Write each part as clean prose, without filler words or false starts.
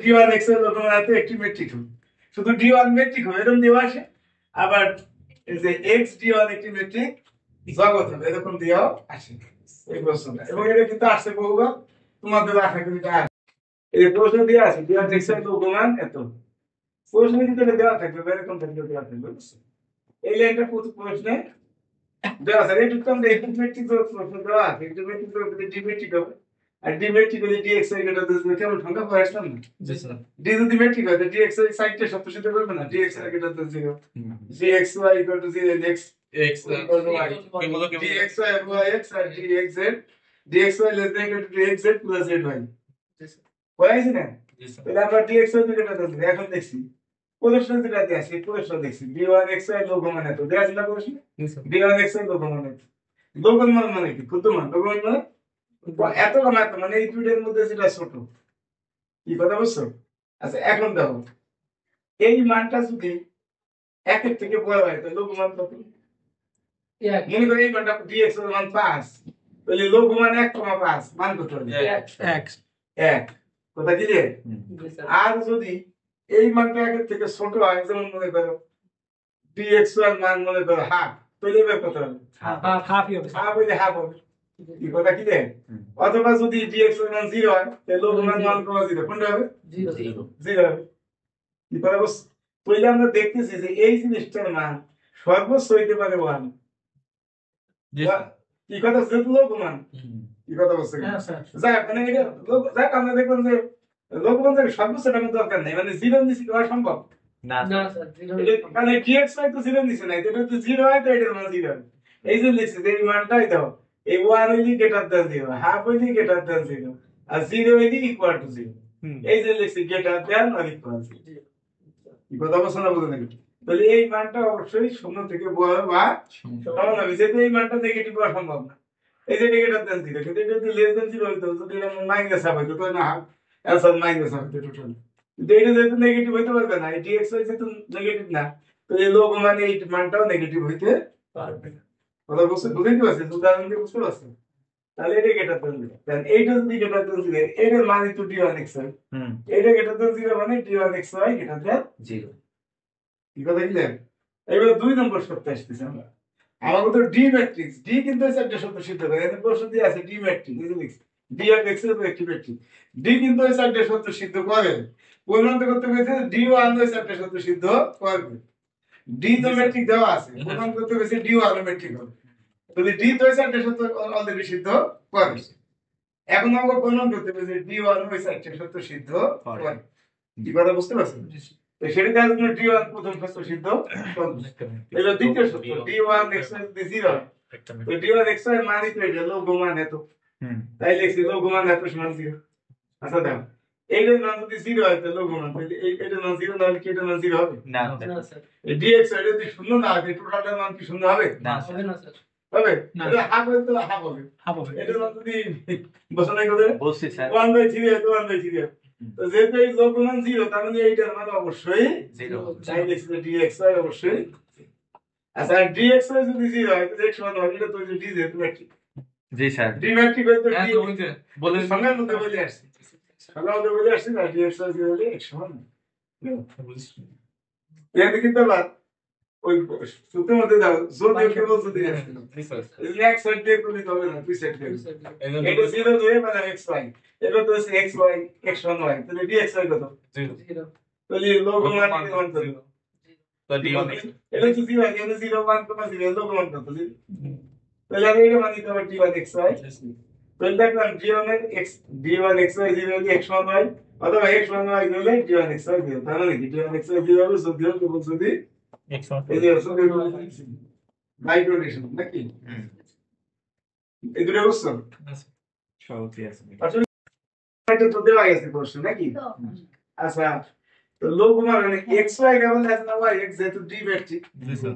D1 x এর লঘু মান একটি মেট্রিক হবে, শুধু D1 মেট্রিক হবে এরকম দেওয়া আসে। আবার এই যে x D1 একটি মেট্রিক জগৎ হবে এরকম দেওয়া আসে এই প্রশ্নটা, এবং এটা কিন্তু আসছে বহুবার, তোমাদের আশা করি এটা এই প্রশ্ন দেওয়া আছে D1 x এর লঘু মান এত, প্রশ্ন কিন্তু দেওয়া থাকবে এরকম থাকবে দেওয়া থাকবে। এই লাইনটা প্রশ্নে দেওয়া আছে, এই টুকু আমরা একটি মেট্রিক প্রশ্ন দেওয়া আছে, একটি মেট্রিক করে ডি মেট্রিক হবে, আর ডি মেট্রিক হলে dx এর এটা তো কেমন সংখ্যা পড়ে আসলাম না। জি স্যার, ডি যদি মেট্রিক হয় তো dx এর সাইডটা সত্য সিদ্ধ করবে না, dx এর এটা তো 0, dxy = 0, x x y, dxy = x আর dxz dxy > dxz + zy। জি স্যার, হয়েছে না? জি স্যার, তাহলে আমরা dx এর দিকে দেখছি, এখন দেখছি প্রশ্ন যেটা দেয়া আছে প্রশ্ন দেখছি d1 x এর লঘু মান এত দেয়া আছে না প্রশ্ন। জি স্যার, d1 x এর লঘু মান এত, লঘু মান মানে কি? ক্ষুদ্র মান, লঘু মান মানে এত কম, এত মানে এই দুইটার মধ্যে যেটা ছোট, কি কথা বুঝছো? আচ্ছা এখন দেখো এই মানটা যদি একের থেকে বড় হয় তাহলে লঘু মান কত? মনে করো এই মানটা dx এর মান 5, তাহলে লঘু মান 1,5 মান কত হবে? 1 কথা ক্লিয়ার? আর যদি এই মানটা একের থেকে ছোট হয়, যেমন মনে করো dx এর মান মনে করো হাফ, তাহলে এবার কত হবে? হাফ হবে, হাফ হইলে হাফ হবে, কি কথা ক্লিয়ার? অথবা যদি dx এর মান 0 হয় তাহলে লঘু মান 1,0 কোনটা হবে? 0 হবে, কি কথা বুঝছো? তাহলে আমরা দেখতেছি যে এই জিনিসটার মান সর্বোচ্চ হইতে পারে 1, কি কথা যেহেতু লঘু মান, কি কথা বলছে? যাক মানে এটা যাক আমরা দেখলাম যে লঘু মান থেকে সর্বোচ্চটা আমার দরকার নেই, মানে 0 নিচে কি হওয়া সম্ভব না স্যার, 0 মানে dx তো 0 নিচে নাই, এটা তো 0 হয় তো এটার মান 0 হবে। এই যে লিখছি যে এই মানটাই দাও, এই 1 হইলি গ্রেটার দ্যান 0, হাফ হইলি গ্রেটার দ্যান 0, আর 0 হইলি ইকুয়াল টু 0, এই যে লিখছি greater than or equal to, কি কথা বলছ না বুঝলেন নাকি? তাহলে এই মানটা অবশ্যই শূন্য থেকে বড় বা সমান হবে, যেহেতু এই মানটা নেগেটিভ হওয়া সম্ভব না, এই যে নেগেটিভ দেন 0, কিন্তু এটা যদি লেস দেন 0 হইতো, যদি এটা মাইনাস হবে তো না অ্যানসার মাইনাস হবে টোটাল, কিন্তু এটা যেহেতু নেগেটিভ হইতে পারবে না, এই dx যেহেতু নেগেটিভ না, তো এই লঘু মানে এই মানটাও নেগেটিভ হইতে পারবে না। কথা বুঝতে পারছেন? উদাহরণ দিয়ে বুঝতে পারছেন? তাহলে এটা গেটার দেন 0, দেন এইটা যদি গেটার দেন 0, এটার মান তো d1 x হয়, এটা গেটার দেন 0 মানে d1 x y গেটার দেন 0, কি কথা বুঝলেন? এবার 2 নম্বর শর্তে আসতেছি আমরা, আমাদের তো ডি ম্যাট্রিক্স, ডি কিন্তু চারটি শর্ত সিদ্ধ করে, এখানে প্রশ্ন দিয়ে আছে ডি ম্যাট্রিক্স, এই যে লিখছি ডি আর এক্স এর একটি ম্যাট্রিক্স, ডি কিন্তু এই চারটি শর্ত সিদ্ধ করে, প্রমাণ করতে হয়েছে ডি ওয়ান ওই চারটি শর্ত সিদ্ধ করবে, ডি তো ম্যাট্রিক দেওয়া আছে, প্রমাণ করতে হয়েছে ডি ওয়ান ম্যাট্রিক হবে, যদি ডি তো এই চারটি শর্ত অলরেডি সিদ্ধ করবে, এখন আমাকে প্রমাণ করতে হবে যে ডি ওয়ান ওই চারটি শর্ত সিদ্ধ করে, কি কথা বুঝতে পারছেন? তো সেটা কাজ করে ডি ওয়ান প্রথম শর্ত সিদ্ধ করবে, এটা দ্বিতীয় শর্ত ডি ওয়ান এক্স যদি 0 হয়, তো ডি ওয়ান এক্স এর মান তো এটা লঘু মান এত, তাই লিখছি লঘু মান এত সমান 0। আচ্ছা দেখো এইটার মান যদি 0 হয় তাহলে লঘু মান, তাহলে এইটার মান 0 না হলে কি এটার মান 0 হবে? না স্যার, এই dx এটা যদি শূন্য না হয় টোটালটার মান কি শূন্য হবে? না হবে না স্যার, হবে না, এটা হাফ হবে, তো হাফ হবে, হাফ হবে, এটার মান যদি বসাই করে বলছি স্যার 1/3 হয় তো 1/3 হবে, তো যেহেতু এই লঘু মান 0 তার মানে এইটার মান অবশ্যই 0, তাই লিখছি যে dx অবশ্যই। আচ্ছা dx যদি 0 হয় তো x সমান হবে, এটা তো যে d যেহেতু ম্যাট্রিক, জি স্যার, ডি ম্যাট্রিক হইতো ডি হইতে বলে সংজ্ঞার মধ্যে বলে আসছে, সংজ্ঞার মধ্যে বলে আসছে না dx 0 হলে x সমান, এটা কিন্তু আবার ওই সূত্রের মধ্যে দাও যদি কেবল যদি আসছে এই এক সাইড দিয়ে করলে হবে না, দুই সাইড দিয়ে, এটা 0 ধরে মানে xy, এটা তো হচ্ছে xy x সমান y, তাহলে dx কত? 0, তাহলে লঘু মান কত? তো d1 এটা কি 0 এটা 0 1,0 লঘু মান কত? তাহলে আমি এটা মানি তোমার d1 xy, তাহলে দেখলাম d1 x d1 xy 0 হলে x সমান y, অথবা x সমান y হলে d1 xy 0, তার মানে কি d1 xy 0 হবে যদি হোক কেবল যদি x সমান এই যে সব বাই রোটেশন নাকি এই দুটো বুঝছো? সহজই আছে আসলে, এটা তো দেওয়া আছে প্রশ্ন নাকি? আচ্ছা তো লঘু মান মানে xy কেবল আছে না y, x যেহেতু d ম্যাট্রিক,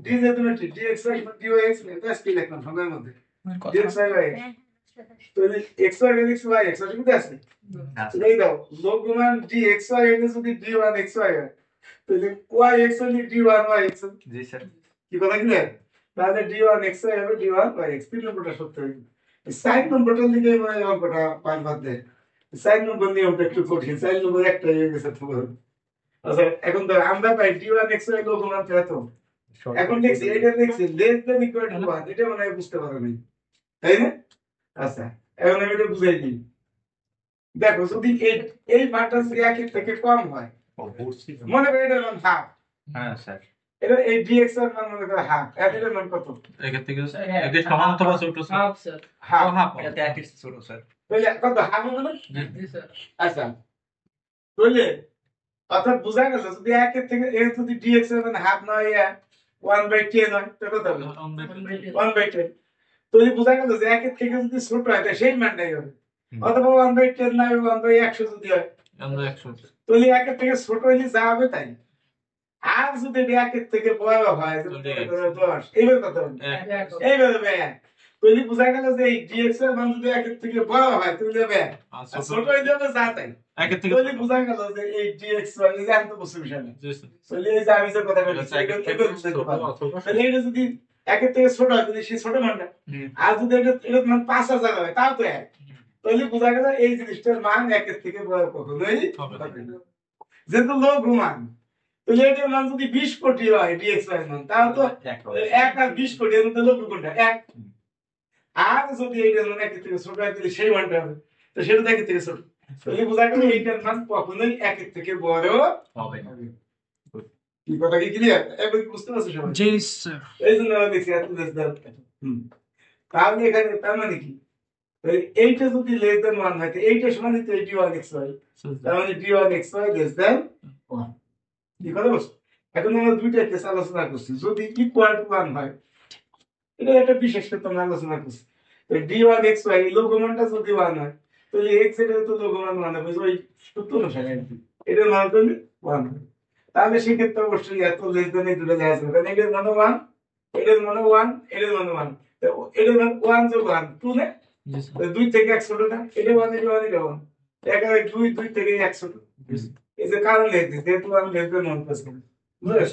d যেহেতু ম্যাট্রিক dxy dy x এটা কি লিখলাম সংজ্ঞার মধ্যে dxy y, তো xy y x অসুবিধা আছে? এই দাও লঘু মান dxy এটা যদি d1 xy হয় তাহলে y x হলে d1 y x, জি স্যার, কি কথা কি? তাহলে d1 xy হবে d1 y x, তিন নম্বরটা সত্য হয়ে গেল। 4 নম্বরটার দিকে মানে অঙ্কটা বাদ দেয়, 4 নম্বর নিয়মটা একটু কঠিন, 4 নম্বর একটা হয়ে গেছে তোমার। আচ্ছা এখন তো আমরা পাই D1 XY লঘুমান এত, এখন দেখছি এটা দেখছি লেস দেন ইকুয়াল টু 1, এটা মনে হয় বুঝতে পারো নাই, তাই না? আচ্ছা এখন আমি এটা বুঝাই দিই। দেখো যদি এই মানটা যদি 1 এর থেকে কম হয়, মনে করো এটার মান হাফ, হ্যাঁ স্যার, এটা এই dx এর মান মনে করো হাফ, এর মান কত? এর থেকে এর সমান অথবা ছোট sir, half sir. Half, half এটা একের ছোট স্যার। তাহলে কত হাফ হবে না? জি স্যার। আচ্ছা তাহলে অর্থাৎ বোঝা গেল যদি 1 এর থেকে এ যদি dx এর মান হাফ না হয় 1/10 হয়, তো কত হবে? 1/10। তাহলে বোঝা গেল যে 1 এর থেকে যদি ছোট হয় তাহলে সেই মানটাই হবে, অথবা 1/10 না 1/100 যদি হয়, 100 তাহলে 1 এর থেকে ছোট হইলে যা হবে তাই। আর যদি 1 এর থেকে বড় হয়, যদি 10, এইভাবে কত হবে? এইভাবে হবে 1। তাহলে বোঝা গেল যে এই dx এর মান যদি 1 এর থেকে বড় হয় তাহলে হবে 1, আর ছোট হইলে হবে যা তাই। একের থেকে তাহলে বোঝা গেল যে এই dx এই যে আমি তো বুঝতে বিষয় না, তাহলে এই যে আমি যে কথা বলছি এটা বুঝতে পারবো। তাহলে এটা যদি 1 এর থেকে ছোট হয় তাহলে সেই ছোট মানটা, আর যদি এটা মান 5000 হয় তাও তো 1, তাহলে বোঝা গেল এই জিনিসটার মান 1 এর থেকে বড় কখনোই হবে না, যেহেতু লঘু মান। তাহলে এটার মান যদি 20 কোটি হয় dx এর মান, তাও তো 1 আর 20 কোটি এর মধ্যে লঘু কোনটা? 1। আর যদি এইটার মান 1 এর থেকে ছোট হয় তাহলে সেই মানটা হবে, তো সেটা 1 এর থেকে ছোট, তাহলে বোঝা গেল এইটার মান কখনোই 1 এর থেকে বড় হবে। কি কথা কি ক্লিয়ার? এবার কি বুঝতে পারছো সবাই? জি স্যার। এই জন্য আমি দেখছি এত লেস দেন। তাহলে এখানে তার মানে কি, এইটা যদি লেস দেন 1 হয় তো এইটা সমান তো d1xy, তার মানে d1xy লেস দেন 1। কি কথা বলছো? এখন আমরা দুইটা কেস আলোচনা করছি, যদি ইকুয়াল টু 1 হয়, এটা একটা বিশেষ ক্ষেত্রে আমরা আলোচনা করছি। তো d1xy লঘুমানটা যদি 1 হয় তাহলে x এর তো লঘুমান 1 হবে, ওই সূত্র অনুসারে আর কি, এটার মান তাহলে 1 হবে। তাহলে সেক্ষেত্রে অবশ্যই এত লেস দেন এই দুটো লেস হবে, কারণ এটার মান 1, এটার মান 1, এটার মান 1, তো এটার মান 1 যোগ 1 2 না, তো 2 থেকে 1 ছোট না, এটা 1 এটা 1 এটা 1, এখানে 2 থেকে 1 ছোট, এই যে কারণ লেস দিই যেহেতু 1 লেস দেন 1 প্লাস 1, বুঝছ?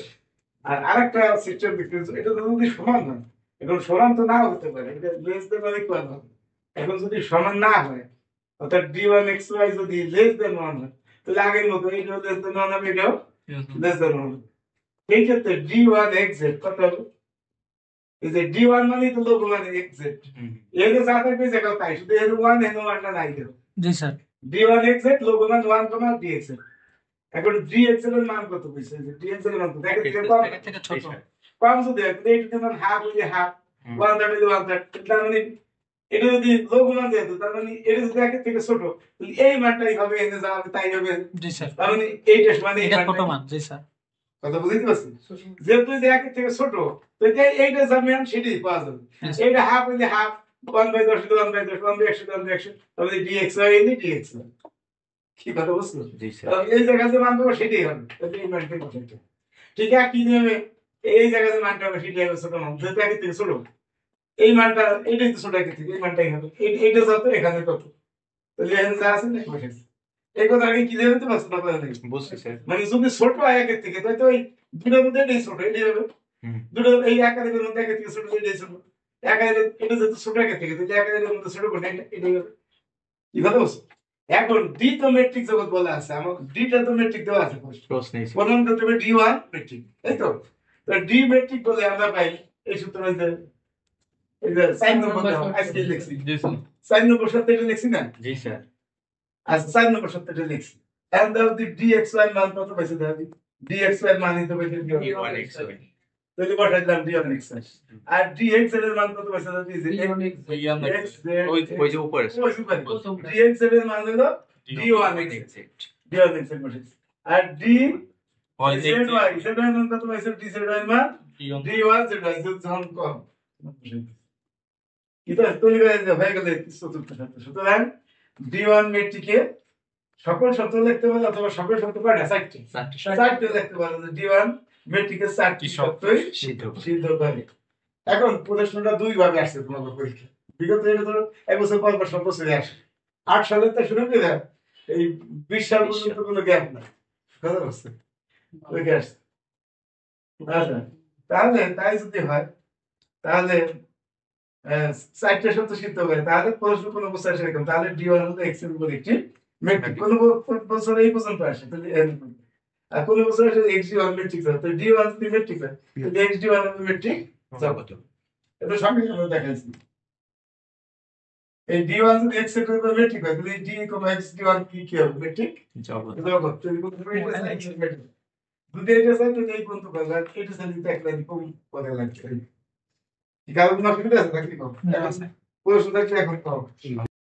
আর আরেকটা সিস্টেম দেখতে, এটা তো যদি সমান হয়, এখন সমান তো নাও হতে পারে, এটা লেস দেন মানে ইকুয়াল হবে। এখন যদি সমান না হয়, অর্থাৎ d1xy যদি লেস দেন 1 হয়, তাহলে আগের মতো এইটাও লেস দেন 1 হবে, এটাও লেস দেন 1 হবে। এই ক্ষেত্রে d1xz কত হবে? এই যে d1 মানে তো লঘু মানে xz, এর যে যা থাকবে সেটা তাই, শুধু এর 1 এর 1টা নাই দেব। জি স্যার। d1xz লঘু মান 1, dx। এখন dx এর মান কত কইছে? যে dx এর মান কত? একের থেকে কম, এর থেকে ছোট। কম যদি হয় তাহলে এইটার মান হাফ হইলে হাফ, 1/3 হইলে 1/3, তার মানে এটা যদি লঘু মান যেত, তার মানে এটা যদি একের থেকে ছোট, তাহলে এই মানটাই হবে, এনে যা হবে তাই হবে। জি স্যার। তার মানে এইটা সমান এই এটা ছোট মানটা। মান। জি স্যার। কথা বুঝতে পারছেন? যেহেতু যদি একের থেকে ছোট, তো এইটা যা মান সেটাই পাওয়া যাবে। এইটা হাফ হইলে হাফ, 1/10 হইলে 1/10, 1/100 হইলে 1/100, তাহলে dxy হইলে dxy। কি কথা বুঝছো? জি স্যার। তাহলে এই জায়গায় যে মান পাবো সেটাই হবে, তাহলে এই মানটাই বসাইতে হবে। ঠিক আছে, কি নিয়মে এই জায়গায় যে মানটা হবে সেটাই হবে ছোট মান, যেহেতু একের থেকে ছোট, এই মানটা এটাই তো ছোট একের থেকে, এই মানটাই হবে, এইটা যত এখানে তত, তাহলে এখানে যা আছে না বসাইছে। এই কথা আগে ক্লিয়ার হতে পারছো না? কথা নাকি বুঝছি স্যার। মানে যদি ছোট হয় একের থেকে, তাই তো ওই দুটোর মধ্যে এটাই ছোট, এটাই হবে। দুটো এই একাধিকের মধ্যে একের থেকে ছোট, এটাই ছোট। একাধিক এটা যেহেতু ছোট একের থেকে, তাহলে একাধিকের মধ্যে ছোট কোনটা? এটাই হবে। কি কথা বলছো? এখন ডি তো মেট্রিক জগৎ বলা আছে, আমার ডিটা তো মেট্রিক দেওয়া আছে প্রশ্নে প্রথম করতে হবে d1 মেট্রিক, তাই তো? তো ডি মেট্রিক বলে আমরা পাই এই সূত্র হইতে, এই যে সাইন নম্বর দাও আজকে লিখছি, জি স্যার। সাইন নম্বর সত্যি এটা লিখছি না, জি স্যার। আজ সাইন নম্বর সত্যি এটা লিখছি। এখন দাও দি dxy মান কত পাইছে? দাও দি dxy মান নিতে পাইছে d1xy, তাহলে বসাই দিলাম d1xy, আর dx এর মান কত পাইছে? দাও দি ওই যে উপরে ওই সুপার dx এর মান হলো d1xy, d1xy বসাইছি, আর d হয় zy z এর মান কত পাইছে? d z এর মান d1 z যখন কম, এটা তৈরি হয়ে গেল চতুর্থ শর্ত। সুতরাং d1 মেট্রিকে সকল শর্ত লিখতে পারো, অথবা সকল শর্ত কয়টা? চারটে লিখতে পারো, যে d1 মেট্রিকে চারটি শর্তই সিদ্ধ করে। এখন প্রশ্নটা দুই ভাবে আসছে তোমাদের পরীক্ষা, বিগত এটা ধরো এক বছর পর পর সব বছরে আসে, 8 সালের তো শুরু করে এই 20 সাল পর্যন্ত কোনো গ্যাপ নাই, কথা বলছে ওই গ্যাস। আচ্ছা তাহলে তাই যদি হয়, তাহলে চারটে শর্ত সিদ্ধ করে, তাহলে প্রশ্ন কোন অবস্থায় সেরকম, তাহলে d1 হলো x এর উপর একটি মেট্রিক কোন বছর এই পর্যন্ত আসে তাহলে আর কোন বছর আসে XD1 মেট্রিক স্যার তো D1 যদি মেট্রিক হয় তাহলে XD1 মেট্রিক যাবত এটা সঙ্গে সঙ্গে দেখাইছি এই D1 যদি X এর উপর মেট্রিক হয় তাহলে D, XD1 কি হবে মেট্রিক যাবত যাবত যদি কোন মেট্রিক যদি এটা চাই তো এই পর্যন্ত কাজ আর এটা চাই যদি এক লাইন কম করে লাগছে এই কারণে অসুবিধা আছে নাকি কম প্রশ্ন থাকলে এখন কম